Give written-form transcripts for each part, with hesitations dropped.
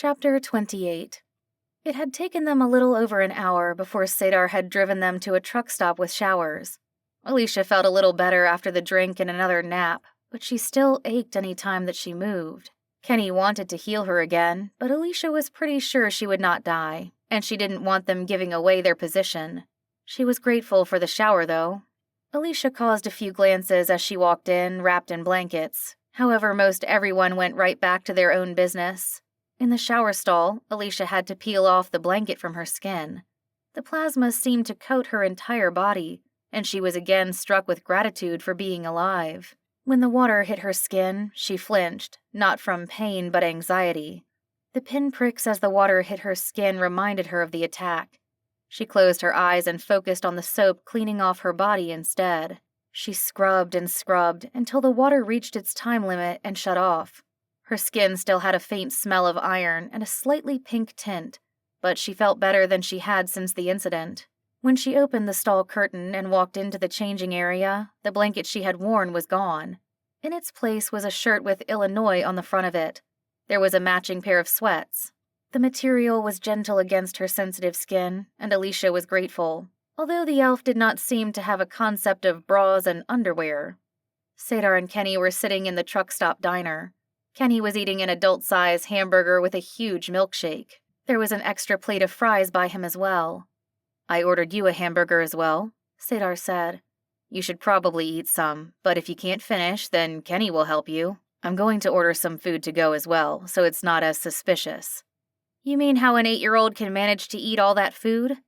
Chapter 28. It had taken them a little over an hour before Sadar had driven them to a truck stop with showers. Alicia felt a little better after the drink and another nap, but she still ached any time that she moved. Kenny wanted to heal her again, but Alicia was pretty sure she would not die, and she didn't want them giving away their position. She was grateful for the shower, though. Alicia caused a few glances as she walked in, wrapped in blankets. However, most everyone went right back to their own business. In the shower stall, Alicia had to peel off the blanket from her skin. The plasma seemed to coat her entire body, and she was again struck with gratitude for being alive. When the water hit her skin, she flinched, not from pain but anxiety. The pinpricks as the water hit her skin reminded her of the attack. She closed her eyes and focused on the soap cleaning off her body instead. She scrubbed and scrubbed until the water reached its time limit and shut off. Her skin still had a faint smell of iron and a slightly pink tint, but she felt better than she had since the incident. When she opened the stall curtain and walked into the changing area, the blanket she had worn was gone. In its place was a shirt with Illinois on the front of it. There was a matching pair of sweats. The material was gentle against her sensitive skin, and Alicia was grateful, although the elf did not seem to have a concept of bras and underwear. Sadar and Kenny were sitting in the truck stop diner. Kenny was eating an adult-size hamburger with a huge milkshake. There was an extra plate of fries by him as well. "I ordered you a hamburger as well," Sadar said. "You should probably eat some, but if you can't finish, then Kenny will help you. I'm going to order some food to go as well, so it's not as suspicious." "You mean how an 8-year-old can manage to eat all that food?"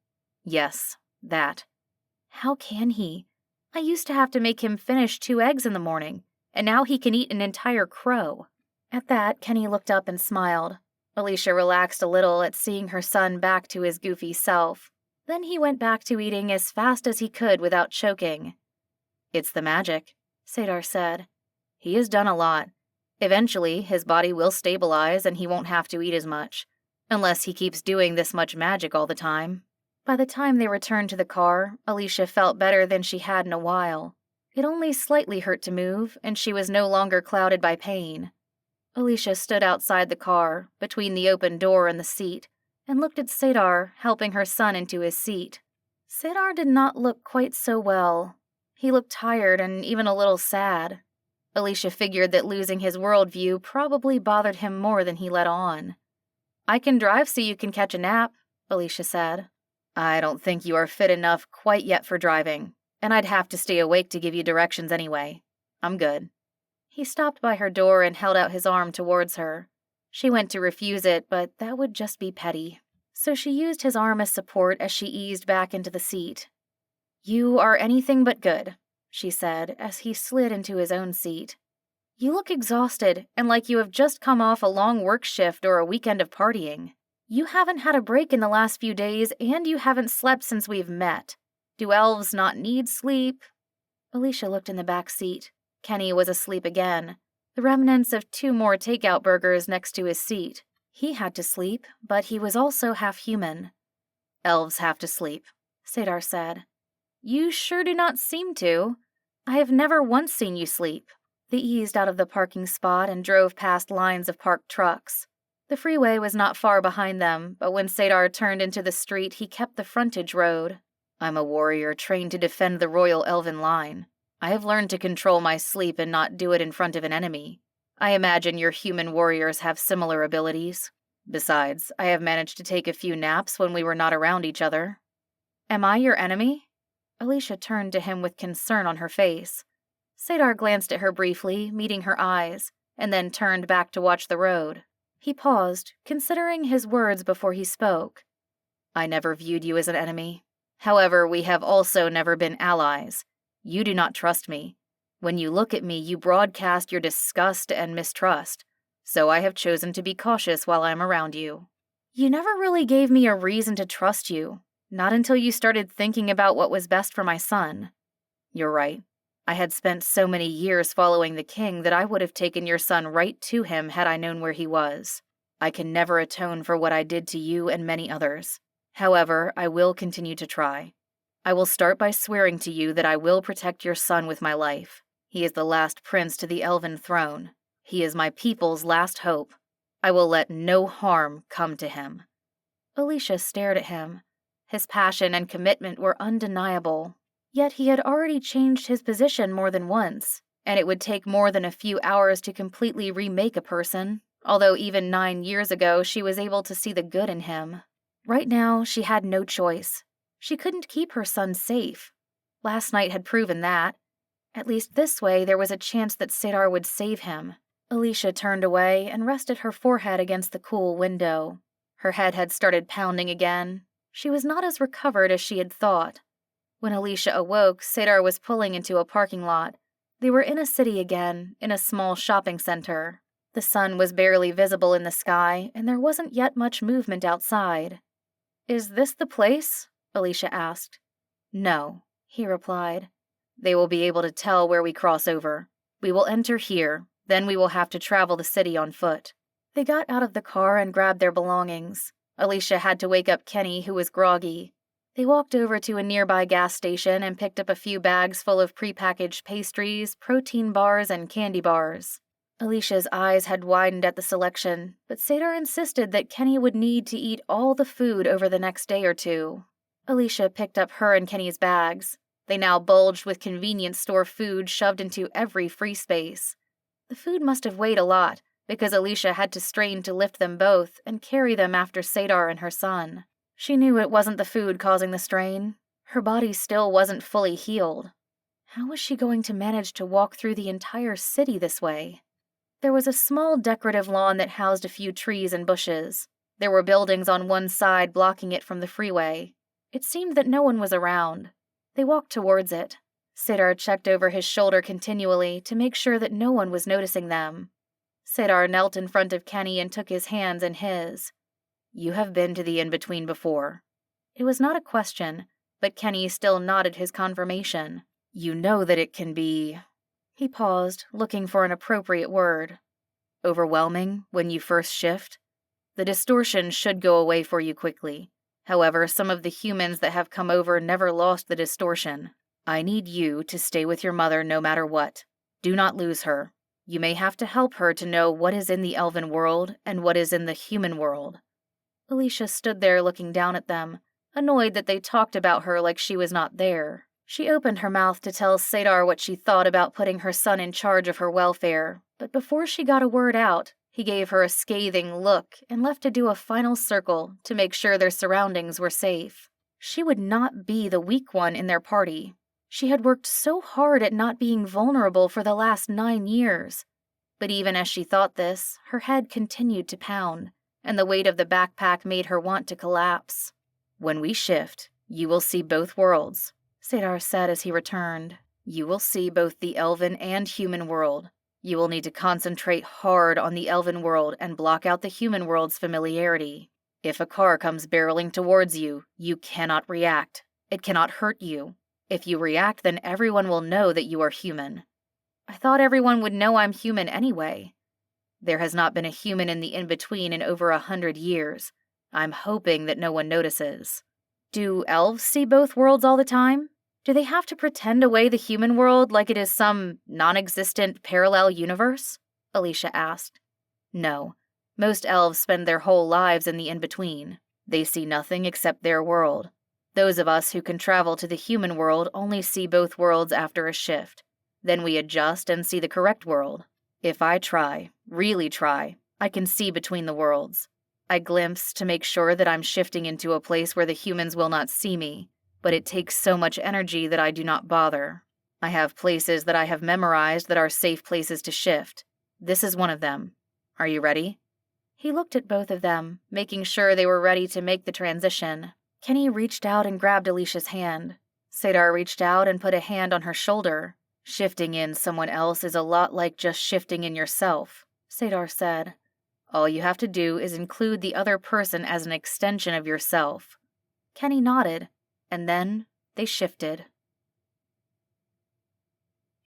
"Yes, that." "How can he? I used to have to make him finish 2 eggs in the morning, and now he can eat an entire crow." At that, Kenny looked up and smiled. Alicia relaxed a little at seeing her son back to his goofy self. Then he went back to eating as fast as he could without choking. "It's the magic," Sadar said. "He has done a lot. Eventually, his body will stabilize and he won't have to eat as much. Unless he keeps doing this much magic all the time." By the time they returned to the car, Alicia felt better than she had in a while. It only slightly hurt to move, and she was no longer clouded by pain. Alicia stood outside the car, between the open door and the seat, and looked at Sadar, helping her son into his seat. Sadar did not look quite so well. He looked tired and even a little sad. Alicia figured that losing his worldview probably bothered him more than he let on. "I can drive so you can catch a nap," Alicia said. "I don't think you are fit enough quite yet for driving, and I'd have to stay awake to give you directions anyway. I'm good." He stopped by her door and held out his arm towards her. She went to refuse it, but that would just be petty. So she used his arm as support as she eased back into the seat. "You are anything but good," she said as he slid into his own seat. "You look exhausted and like you have just come off a long work shift or a weekend of partying. You haven't had a break in the last few days and you haven't slept since we've met. Do elves not need sleep?" Alicia looked in the back seat. Kenny was asleep again, the remnants of 2 more takeout burgers next to his seat. He had to sleep, but he was also half human. "Elves have to sleep," Sadar said. "You sure do not seem to. I have never once seen you sleep." They eased out of the parking spot and drove past lines of parked trucks. The freeway was not far behind them, but when Sadar turned into the street, he kept the frontage road. "I'm a warrior trained to defend the Royal Elven line. I have learned to control my sleep and not do it in front of an enemy. I imagine your human warriors have similar abilities. Besides, I have managed to take a few naps when we were not around each other." "Am I your enemy?" Alicia turned to him with concern on her face. Sadar glanced at her briefly, meeting her eyes, and then turned back to watch the road. He paused, considering his words before he spoke. "I never viewed you as an enemy. However, we have also never been allies. You do not trust me. When you look at me, you broadcast your disgust and mistrust. So I have chosen to be cautious while I'm around you." "You never really gave me a reason to trust you. Not until you started thinking about what was best for my son." "You're right. I had spent so many years following the king that I would have taken your son right to him had I known where he was. I can never atone for what I did to you and many others. However, I will continue to try. I will start by swearing to you that I will protect your son with my life. He is the last prince to the elven throne. He is my people's last hope. I will let no harm come to him." Alicia stared at him. His passion and commitment were undeniable. Yet he had already changed his position more than once, and it would take more than a few hours to completely remake a person, although even 9 years ago she was able to see the good in him. Right now, she had no choice. She couldn't keep her son safe. Last night had proven that. At least this way there was a chance that Cedar would save him. Alicia turned away and rested her forehead against the cool window. Her head had started pounding again. She was not as recovered as she had thought. When Alicia awoke, Cedar was pulling into a parking lot. They were in a city again, in a small shopping center. The sun was barely visible in the sky, and there wasn't yet much movement outside. "Is this the place?" Alicia asked. "No," he replied. "They will be able to tell where we cross over. We will enter here, then we will have to travel the city on foot." They got out of the car and grabbed their belongings. Alicia had to wake up Kenny, who was groggy. They walked over to a nearby gas station and picked up a few bags full of prepackaged pastries, protein bars, and candy bars. Alicia's eyes had widened at the selection, but Cedar insisted that Kenny would need to eat all the food over the next day or two. Alicia picked up her and Kenny's bags. They now bulged with convenience store food shoved into every free space. The food must have weighed a lot, because Alicia had to strain to lift them both and carry them after Cedar and her son. She knew it wasn't the food causing the strain. Her body still wasn't fully healed. How was she going to manage to walk through the entire city this way? There was a small decorative lawn that housed a few trees and bushes. There were buildings on one side blocking it from the freeway. It seemed that no one was around. They walked towards it. Cedar checked over his shoulder continually to make sure that no one was noticing them. Cedar knelt in front of Kenny and took his hands in his. "You have been to the in-between before." It was not a question, but Kenny still nodded his confirmation. "You know that it can be—" He paused, looking for an appropriate word. "Overwhelming when you first shift? The distortion should go away for you quickly. However, some of the humans that have come over never lost the distortion. I need you to stay with your mother no matter what. Do not lose her. You may have to help her to know what is in the elven world and what is in the human world." Alicia stood there looking down at them, annoyed that they talked about her like she was not there. She opened her mouth to tell Cedar what she thought about putting her son in charge of her welfare, but before she got a word out, he gave her a scathing look and left to do a final circle to make sure their surroundings were safe. She would not be the weak one in their party. She had worked so hard at not being vulnerable for the last 9 years. But even as she thought this, her head continued to pound, and the weight of the backpack made her want to collapse. "When we shift, you will see both worlds," Cedar said as he returned. "You will see both the elven and human world. You will need to concentrate hard on the elven world and block out the human world's familiarity. If a car comes barreling towards you, you cannot react. It cannot hurt you. If you react, then everyone will know that you are human." "I thought everyone would know I'm human anyway." "There has not been a human in the in-between in over 100 years. I'm hoping that no one notices." "Do elves see both worlds all the time? Do they have to pretend away the human world like it is some non-existent parallel universe?" Alicia asked. "No. Most elves spend their whole lives in the in-between. They see nothing except their world. Those of us who can travel to the human world only see both worlds after a shift. Then we adjust and see the correct world. If I try, really try, I can see between the worlds. I glimpse to make sure that I'm shifting into a place where the humans will not see me, but it takes so much energy that I do not bother. I have places that I have memorized that are safe places to shift. This is one of them. Are you ready?" He looked at both of them, making sure they were ready to make the transition. Kenny reached out and grabbed Alicia's hand. Cedar reached out and put a hand on her shoulder. "Shifting in someone else is a lot like just shifting in yourself," Cedar said. "All you have to do is include the other person as an extension of yourself." Kenny nodded, and then they shifted.